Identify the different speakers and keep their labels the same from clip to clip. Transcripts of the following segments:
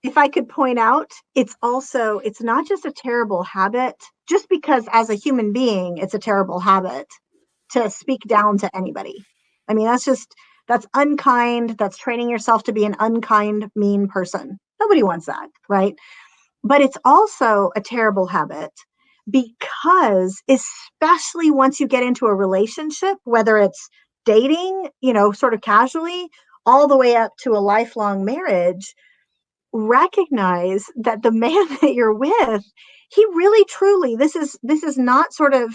Speaker 1: if I could point out, it's not just a terrible habit, just because as a human being, it's a terrible habit to speak down to anybody. I mean, that's unkind. That's training yourself to be an unkind, mean person. Nobody wants that, right? But it's also a terrible habit because, especially once you get into a relationship, whether it's dating, sort of casually, all the way up to a lifelong marriage, recognize that the man that you're with, he really truly, this is not sort of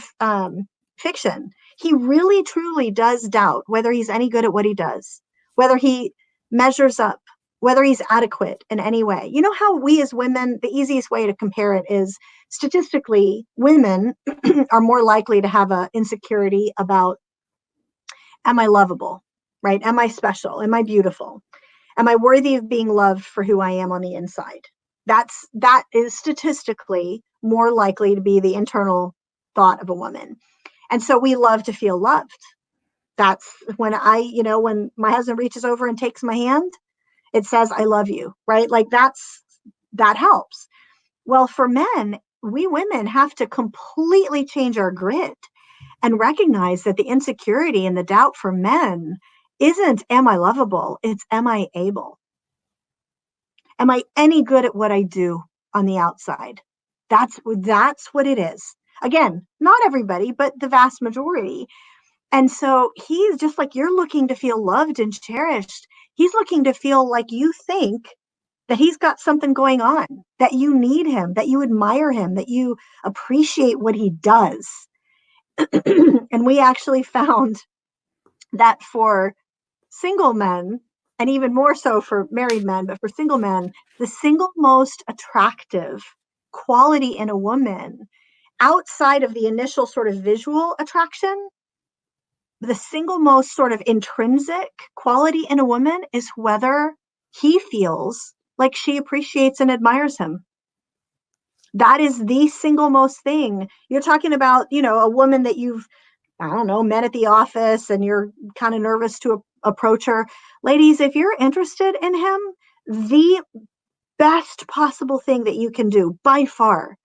Speaker 1: fiction. He really truly does doubt whether he's any good at what he does, whether he measures up, whether he's adequate in any way. You know how we as women, the easiest way to compare it is statistically, women are more likely to have an insecurity about, am I lovable, right? Am I special? Am I beautiful? Am I worthy of being loved for who I am on the inside? That is statistically more likely to be the internal thought of a woman. And so we love to feel loved. That's when when my husband reaches over and takes my hand, it says, I love you, right? Like that helps. Well, for men, we women have to completely change our grid and recognize that the insecurity and the doubt for men isn't, am I lovable? It's, am I able? Am I any good at what I do on the outside? That's what it is. Again, not everybody, but the vast majority. And so he's just like, you're looking to feel loved and cherished. He's looking to feel like you think that he's got something going on, that you need him, that you admire him, that you appreciate what he does. And we actually found that for single men, and even more so for married men, but for single men, the single most attractive quality in a woman, outside of the initial sort of visual attraction, the single most sort of intrinsic quality in a woman is whether he feels like she appreciates and admires him. That is the single most thing. You're talking about, a woman that you've, I don't know, met at the office and you're kind of nervous to approach her. Ladies, if you're interested in him, the best possible thing that you can do by far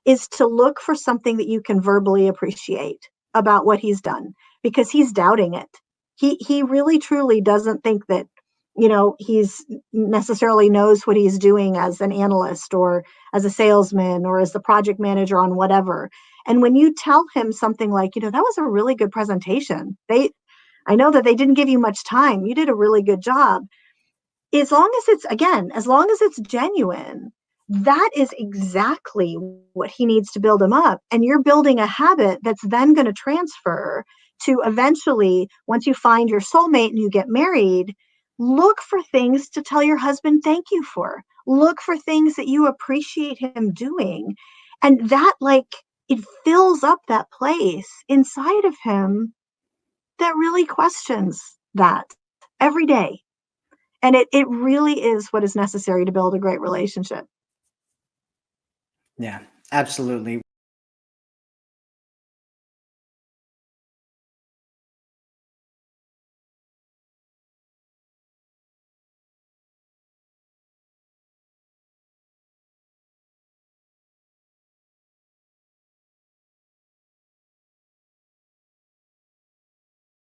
Speaker 1: is to look for something that you can verbally appreciate about what he's done, because he's doubting it. He really truly doesn't think that, he's necessarily knows what he's doing as an analyst or as a salesman or as the project manager on whatever. And when you tell him something like, that was a really good presentation. I know that they didn't give you much time. You did a really good job. As long as it's genuine, that is exactly what he needs to build him up. And you're building a habit that's then going to transfer to eventually, once you find your soulmate and you get married, look for things to tell your husband thank you for. Look for things that you appreciate him doing. And that, it fills up that place inside of him that really questions that every day. And it really is what is necessary to build a great relationship.
Speaker 2: Yeah, absolutely.